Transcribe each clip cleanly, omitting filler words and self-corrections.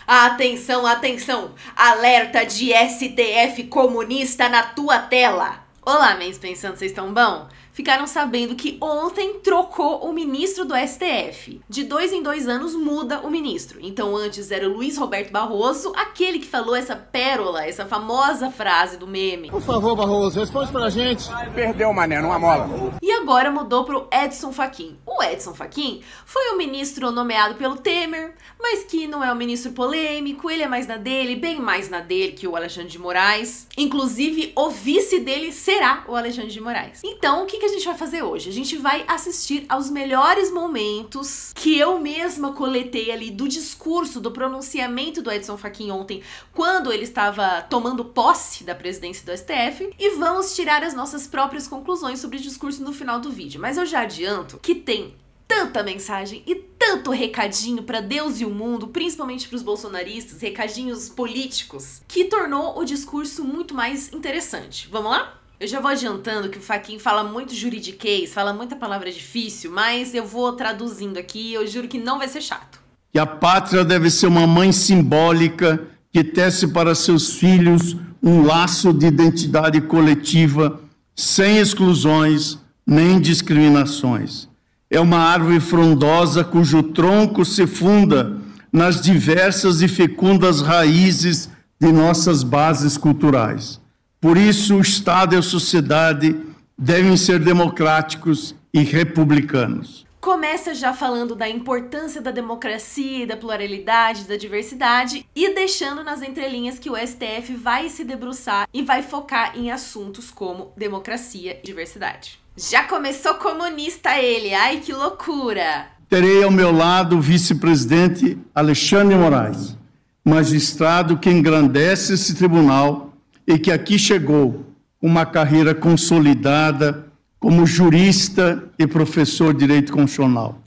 Atenção, atenção! Alerta de STF comunista na tua tela! Olá, mens pensando, vocês estão bom? Ficaram sabendo que ontem trocou o ministro do STF. De 2 em 2 anos muda o ministro. Então antes era o Luiz Roberto Barroso, aquele que falou essa pérola, essa famosa frase do meme. Por favor, Barroso, responde pra gente. Perdeu, mané, numa mola. E agora mudou pro Edson Fachin. O Edson Fachin foi um ministro nomeado pelo Temer, mas que não é um ministro polêmico, ele é mais na dele, bem mais na dele que o Alexandre de Moraes. Inclusive, o vice dele será o Alexandre de Moraes. Então, o que a gente vai fazer hoje? A gente vai assistir aos melhores momentos que eu mesma coletei ali do discurso, do pronunciamento do Edson Fachin ontem, quando ele estava tomando posse da presidência do STF, e vamos tirar as nossas próprias conclusões sobre o discurso no final do vídeo. Mas eu já adianto que tem tanta mensagem e tanto recadinho para Deus e o mundo, principalmente para os bolsonaristas, recadinhos políticos, que tornou o discurso muito mais interessante. Vamos lá? Eu já vou adiantando que o Fachin fala muito juridiquês, fala muita palavra difícil, mas eu vou traduzindo aqui e eu juro que não vai ser chato. Que a pátria deve ser uma mãe simbólica que tece para seus filhos um laço de identidade coletiva, sem exclusões nem discriminações. É uma árvore frondosa cujo tronco se funda nas diversas e fecundas raízes de nossas bases culturais. Por isso, o Estado e a sociedade devem ser democráticos e republicanos. Começa já falando da importância da democracia, da pluralidade, da diversidade e deixando nas entrelinhas que o STF vai se debruçar e vai focar em assuntos como democracia e diversidade. Já começou comunista ele, ai que loucura! Terei ao meu lado o vice-presidente Alexandre de Moraes, magistrado que engrandece esse tribunal e que aqui chegou com uma carreira consolidada como jurista e professor de direito constitucional.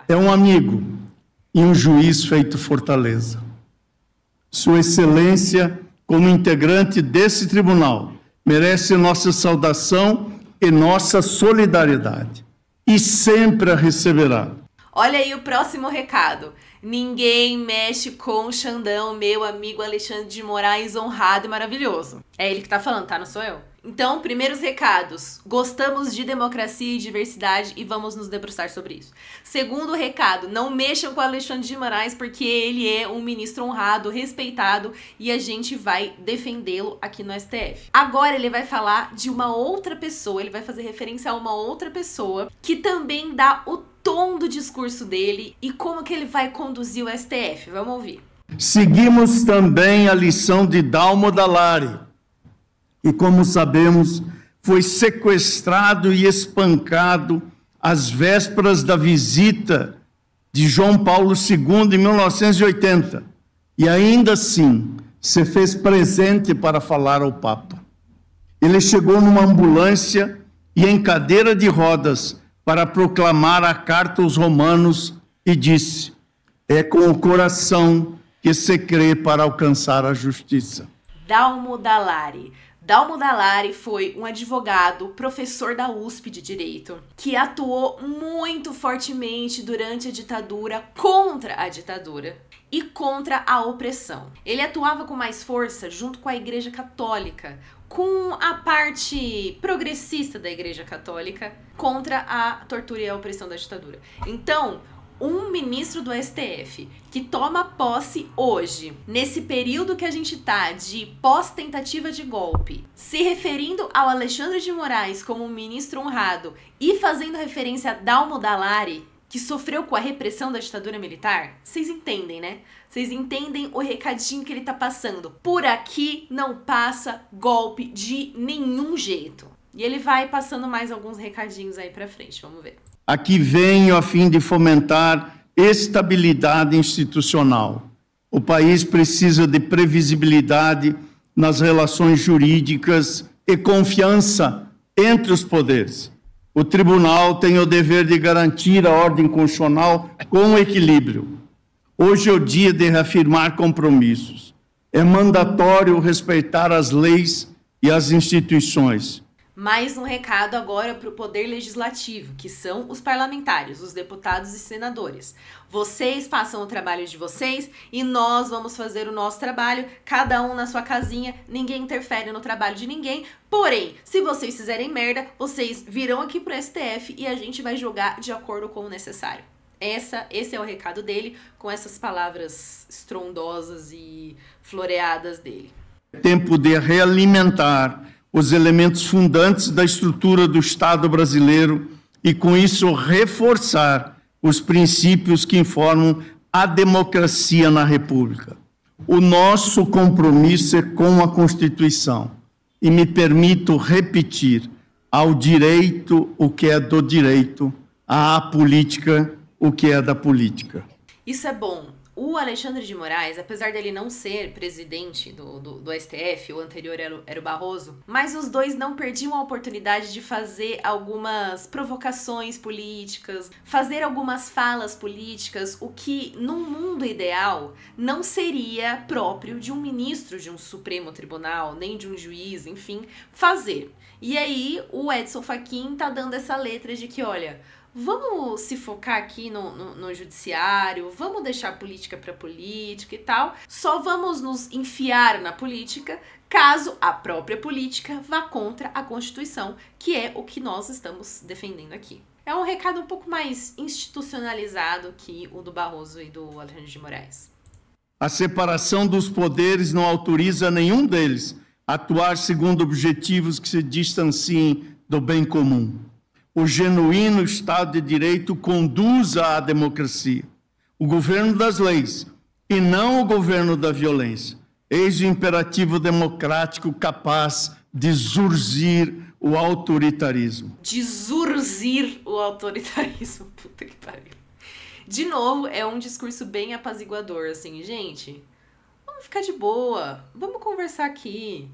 É um amigo e um juiz feito fortaleza. Sua Excelência, como integrante desse tribunal, merece nossa saudação e nossa solidariedade, e sempre a receberá. Olha aí o próximo recado. Ninguém mexe com o Xandão, meu amigo Alexandre de Moraes, honrado e maravilhoso. É ele que tá falando, tá? Não sou eu. Então, primeiros recados. Gostamos de democracia e diversidade e vamos nos debruçar sobre isso. Segundo recado, não mexam com o Alexandre de Moraes porque ele é um ministro honrado, respeitado e a gente vai defendê-lo aqui no STF. Agora ele vai falar de uma outra pessoa, ele vai fazer referência a uma outra pessoa que também dá o tom do discurso dele e como que ele vai conduzir o STF. Vamos ouvir. Seguimos também a lição de Dalmo Dall'Ari, que, como sabemos, foi sequestrado e espancado às vésperas da visita de João Paulo II em 1980. E ainda assim se fez presente para falar ao Papa. Ele chegou numa ambulância e em cadeira de rodas para proclamar a carta aos Romanos e disse: é com o coração que se crê para alcançar a justiça. Dalmo Dall'Ari. Dalmo Dall'Ari foi um advogado, professor da USP de Direito, que atuou muito fortemente durante a ditadura, contra a ditadura e contra a opressão. Ele atuava com mais força junto com a Igreja Católica, com a parte progressista da Igreja Católica, contra a tortura e a opressão da ditadura. Então, um ministro do STF que toma posse hoje, nesse período que a gente tá de pós-tentativa de golpe, se referindo ao Alexandre de Moraes como um ministro honrado e fazendo referência a Dalmo Dall'Ari, que sofreu com a repressão da ditadura militar, vocês entendem, né? Vocês entendem o recadinho que ele tá passando. Por aqui não passa golpe de nenhum jeito. E ele vai passando mais alguns recadinhos aí pra frente, vamos ver. Aqui venho a fim de fomentar estabilidade institucional. O país precisa de previsibilidade nas relações jurídicas e confiança entre os poderes. O tribunal tem o dever de garantir a ordem constitucional com equilíbrio. Hoje é o dia de reafirmar compromissos. É mandatório respeitar as leis e as instituições. Mais um recado agora para o Poder Legislativo, que são os parlamentares, os deputados e senadores. Vocês façam o trabalho de vocês e nós vamos fazer o nosso trabalho, cada um na sua casinha, ninguém interfere no trabalho de ninguém. Porém, se vocês fizerem merda, vocês virão aqui pro STF e a gente vai julgar de acordo com o necessário. Esse é o recado dele, com essas palavras estrondosas e floreadas dele. Tempo de realimentar os elementos fundantes da estrutura do Estado brasileiro e, com isso, reforçar os princípios que informam a democracia na República. O nosso compromisso é com a Constituição e me permito repetir: ao direito o que é do direito, à política o que é da política. Isso é bom. O Alexandre de Moraes, apesar dele não ser presidente do STF, o anterior era o Barroso, mas os dois não perdiam a oportunidade de fazer algumas provocações políticas, fazer algumas falas políticas, o que, num mundo ideal, não seria próprio de um ministro de um Supremo Tribunal, nem de um juiz, enfim, fazer. E aí, o Edson Fachin tá dando essa letra de que, olha, vamos se focar aqui no judiciário, vamos deixar a política para política e tal. Só vamos nos enfiar na política caso a própria política vá contra a Constituição, que é o que nós estamos defendendo aqui. É um recado um pouco mais institucionalizado que o do Barroso e do Alexandre de Moraes. A separação dos poderes não autoriza nenhum deles a atuar segundo objetivos que se distanciem do bem comum. O genuíno Estado de Direito conduz à democracia, o governo das leis, e não o governo da violência. Eis o imperativo democrático capaz de zurzir o autoritarismo. De zurzir o autoritarismo, puta que pariu. De novo, é um discurso bem apaziguador, assim, gente, vamos ficar de boa, vamos conversar aqui.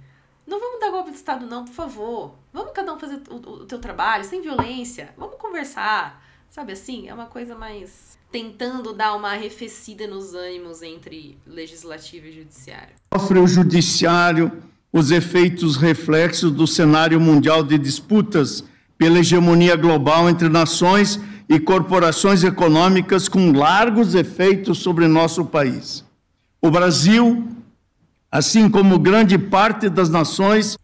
Não vamos dar golpe de Estado não, por favor. Vamos cada um fazer o teu trabalho, sem violência. Vamos conversar. Sabe assim? É uma coisa mais tentando dar uma arrefecida nos ânimos entre legislativo e judiciário. Sofre o judiciário os efeitos reflexos do cenário mundial de disputas pela hegemonia global entre nações e corporações econômicas com largos efeitos sobre nosso país. O Brasil, assim como grande parte das nações...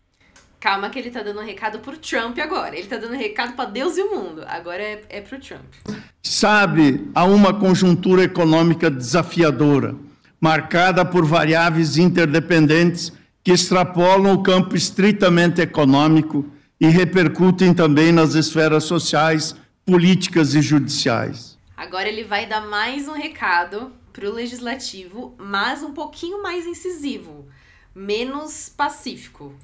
Calma que ele tá dando um recado pro Trump agora. Ele tá dando um recado para Deus e o mundo. Agora é pro Trump. Sabe, há uma conjuntura econômica desafiadora, marcada por variáveis interdependentes que extrapolam o campo estritamente econômico e repercutem também nas esferas sociais, políticas e judiciais. Agora ele vai dar mais um recado pro legislativo, mas um pouquinho mais incisivo, menos pacífico.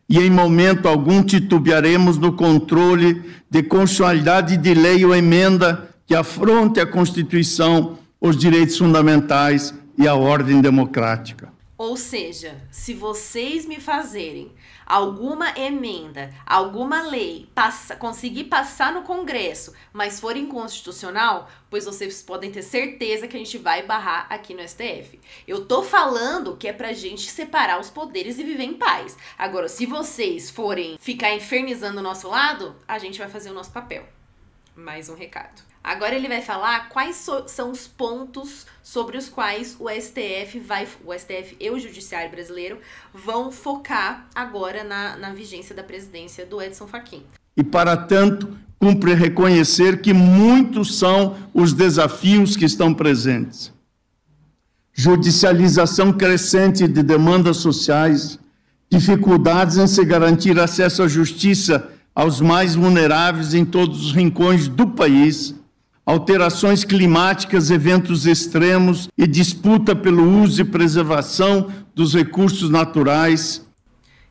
E em momento algum titubearemos no controle de constitucionalidade de lei ou emenda que afronte a Constituição, os direitos fundamentais e a ordem democrática. Ou seja, se vocês me fazerem alguma emenda, alguma lei, conseguir passar no Congresso, mas for inconstitucional, pois vocês podem ter certeza que a gente vai barrar aqui no STF. Eu tô falando que é pra gente separar os poderes e viver em paz. Agora, se vocês forem ficar infernizando o nosso lado, a gente vai fazer o nosso papel. Mais um recado. Agora ele vai falar quais são os pontos sobre os quais o STF e o Judiciário brasileiro vão focar agora na vigência da presidência do Edson Fachin. E, para tanto, cumpre reconhecer que muitos são os desafios que estão presentes. Judicialização crescente de demandas sociais, dificuldades em se garantir acesso à justiça aos mais vulneráveis em todos os rincões do país, alterações climáticas, eventos extremos e disputa pelo uso e preservação dos recursos naturais.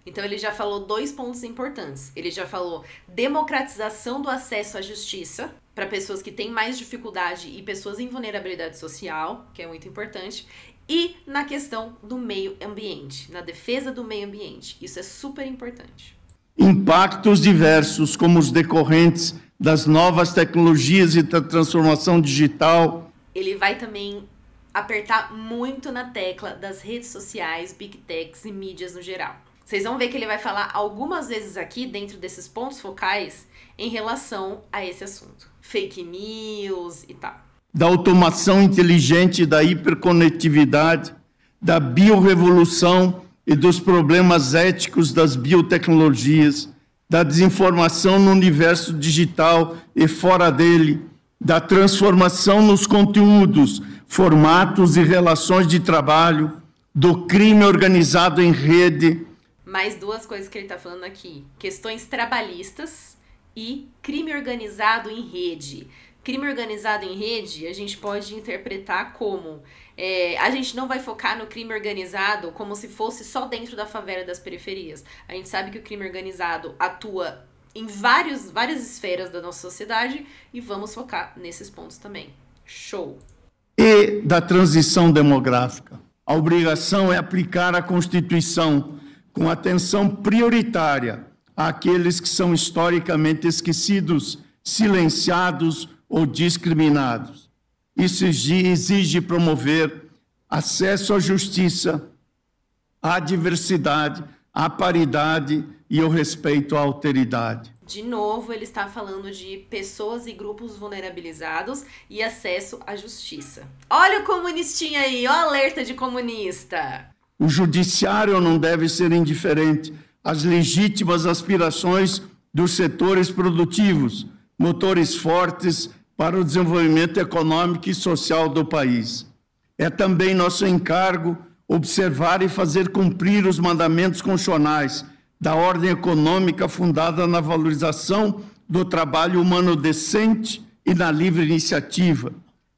Então ele já falou dois pontos importantes. Ele já falou democratização do acesso à justiça para pessoas que têm mais dificuldade e pessoas em vulnerabilidade social, que é muito importante, e na questão do meio ambiente, na defesa do meio ambiente. Isso é super importante. Impactos diversos, como os decorrentes das novas tecnologias e da transformação digital. Ele vai também apertar muito na tecla das redes sociais, big techs e mídias no geral. Vocês vão ver que ele vai falar algumas vezes aqui, dentro desses pontos focais, em relação a esse assunto. Fake news e tal. Da automação inteligente, da hiperconectividade, da biorrevolução e dos problemas éticos das biotecnologias, da desinformação no universo digital e fora dele, da transformação nos conteúdos, formatos e relações de trabalho, do crime organizado em rede. Mais duas coisas que ele está falando aqui. Questões trabalhistas e crime organizado em rede. Crime organizado em rede, a gente pode interpretar como... a gente não vai focar no crime organizado como se fosse só dentro da favela e das periferias. A gente sabe que o crime organizado atua em várias esferas da nossa sociedade e vamos focar nesses pontos também. Show! E da transição demográfica. A obrigação é aplicar a Constituição com atenção prioritária àqueles que são historicamente esquecidos, silenciados ou discriminados. Isso exige promover acesso à justiça, à diversidade, à paridade e ao respeito à alteridade. De novo, ele está falando de pessoas e grupos vulnerabilizados e acesso à justiça. Olha o comunistinha aí, ó, alerta de comunista. O judiciário não deve ser indiferente às legítimas aspirações dos setores produtivos, motores fortes para o desenvolvimento econômico e social do país. É também nosso encargo observar e fazer cumprir os mandamentos constitucionais da ordem econômica fundada na valorização do trabalho humano decente e na livre iniciativa,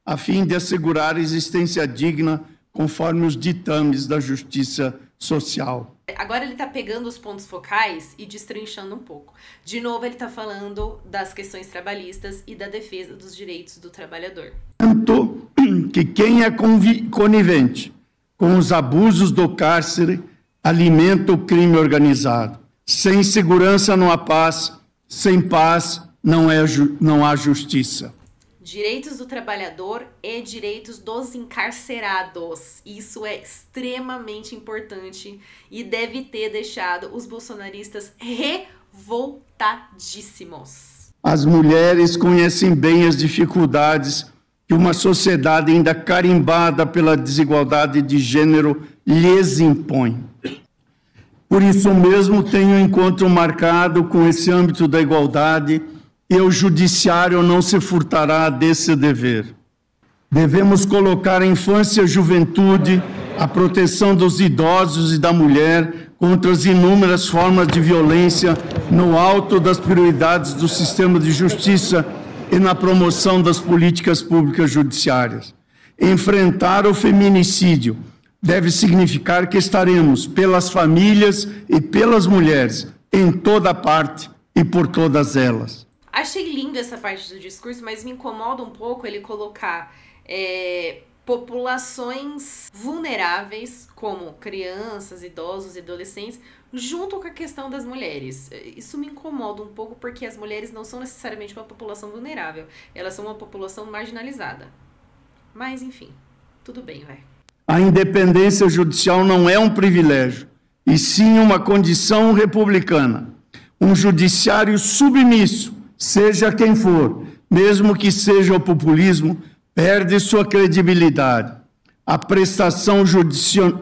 a fim de assegurar a existência digna conforme os ditames da justiça social. Agora ele está pegando os pontos focais e destrinchando um pouco. De novo, ele está falando das questões trabalhistas e da defesa dos direitos do trabalhador. Tanto que quem é conivente com os abusos do cárcere alimenta o crime organizado. Sem segurança não há paz, sem paz não há justiça. Direitos do trabalhador e direitos dos encarcerados. Isso é extremamente importante e deve ter deixado os bolsonaristas revoltadíssimos. As mulheres conhecem bem as dificuldades que uma sociedade ainda carimbada pela desigualdade de gênero lhes impõe. Por isso mesmo tenho um encontro marcado com esse âmbito da igualdade e o judiciário não se furtará desse dever. Devemos colocar a infância e a juventude, a proteção dos idosos e da mulher contra as inúmeras formas de violência no alto das prioridades do sistema de justiça e na promoção das políticas públicas judiciárias. Enfrentar o feminicídio deve significar que estaremos pelas famílias e pelas mulheres, em toda parte e por todas elas. Achei lindo essa parte do discurso, mas me incomoda um pouco ele colocar populações vulneráveis, como crianças, idosos e adolescentes, junto com a questão das mulheres. Isso me incomoda um pouco porque as mulheres não são necessariamente uma população vulnerável, elas são uma população marginalizada. Mas, enfim, tudo bem, vai. A independência judicial não é um privilégio, e sim uma condição republicana. Um judiciário submisso, seja quem for, mesmo que seja o populismo, perde sua credibilidade. A prestação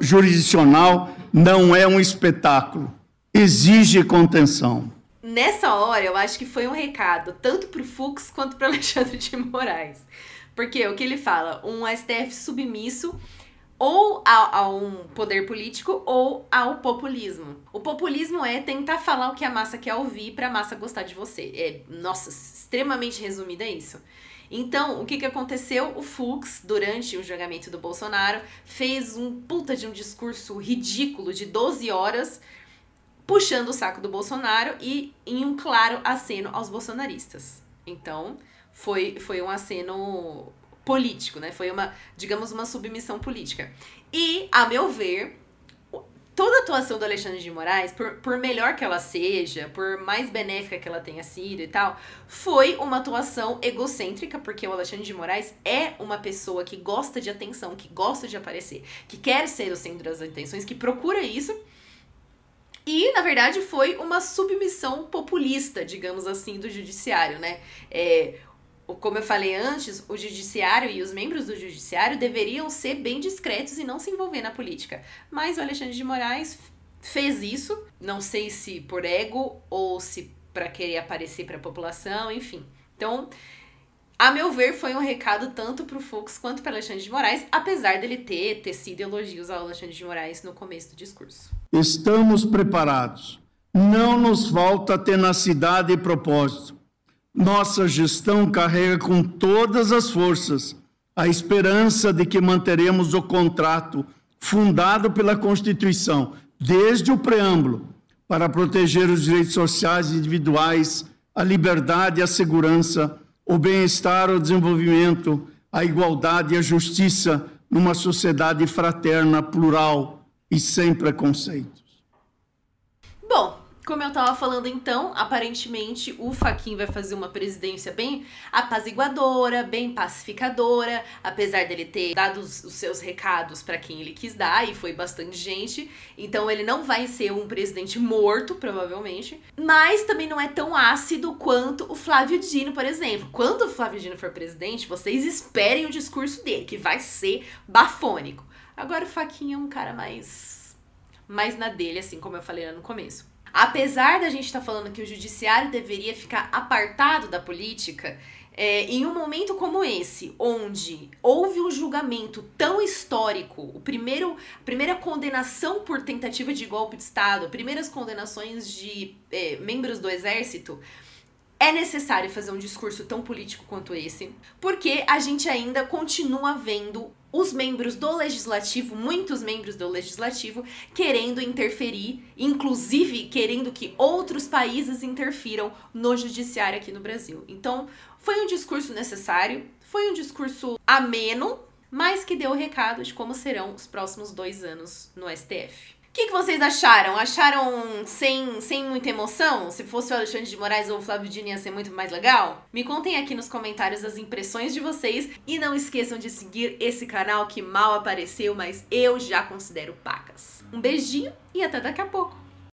jurisdicional não é um espetáculo, exige contenção. Nessa hora, eu acho que foi um recado, tanto para o Fux quanto para Alexandre de Moraes. Porque o que ele fala? Um STF submisso ou a um poder político ou ao populismo. O populismo é tentar falar o que a massa quer ouvir para a massa gostar de você. Nossa, extremamente resumido é isso. Então, o que aconteceu? O Fux, durante o julgamento do Bolsonaro, fez um puta de um discurso ridículo de 12 horas, puxando o saco do Bolsonaro e em um claro aceno aos bolsonaristas. Então, foi um aceno político, né? Foi digamos, uma submissão política. E, a meu ver, toda a atuação do Alexandre de Moraes, por melhor que ela seja, por mais benéfica que ela tenha sido e tal, foi uma atuação egocêntrica, porque o Alexandre de Moraes é uma pessoa que gosta de atenção, que gosta de aparecer, que quer ser o centro das atenções, que procura isso. E, na verdade, foi uma submissão populista, digamos assim, do judiciário, né? Como eu falei antes, o judiciário e os membros do judiciário deveriam ser bem discretos e não se envolver na política. Mas o Alexandre de Moraes fez isso, não sei se por ego ou se para querer aparecer para a população, enfim. Então, a meu ver, foi um recado tanto para o Fux quanto para Alexandre de Moraes, apesar dele ter tecido elogios ao Alexandre de Moraes no começo do discurso. Estamos preparados. Não nos falta tenacidade e propósito. Nossa gestão carrega com todas as forças a esperança de que manteremos o contrato fundado pela Constituição, desde o preâmbulo, para proteger os direitos sociais individuais, a liberdade e a segurança, o bem-estar, o desenvolvimento, a igualdade e a justiça numa sociedade fraterna, plural e sem preconceitos. Bom, como eu tava falando então, aparentemente o Fachin vai fazer uma presidência bem apaziguadora, bem pacificadora, apesar dele ter dado os seus recados para quem ele quis dar, e foi bastante gente, então ele não vai ser um presidente morto, provavelmente, mas também não é tão ácido quanto o Flávio Dino, por exemplo. Quando o Flávio Dino for presidente, vocês esperem o discurso dele, que vai ser bafônico. Agora o Fachin é um cara mais na dele, assim como eu falei lá no começo. Apesar da gente estar falando que o judiciário deveria ficar apartado da política, em um momento como esse, onde houve um julgamento tão histórico, a primeira condenação por tentativa de golpe de Estado, primeiras condenações de membros do Exército, é necessário fazer um discurso tão político quanto esse, porque a gente ainda continua vendo os membros do Legislativo, muitos membros do Legislativo, querendo interferir, inclusive querendo que outros países interfiram no judiciário aqui no Brasil. Então, foi um discurso necessário, foi um discurso ameno, mas que deu o recado de como serão os próximos 2 anos no STF. O que vocês acharam? Acharam sem muita emoção? Se fosse o Alexandre de Moraes ou o Flávio Dino ia ser muito mais legal? Me contem aqui nos comentários as impressões de vocês e não esqueçam de seguir esse canal que mal apareceu, mas eu já considero pacas. Um beijinho e até daqui a pouco!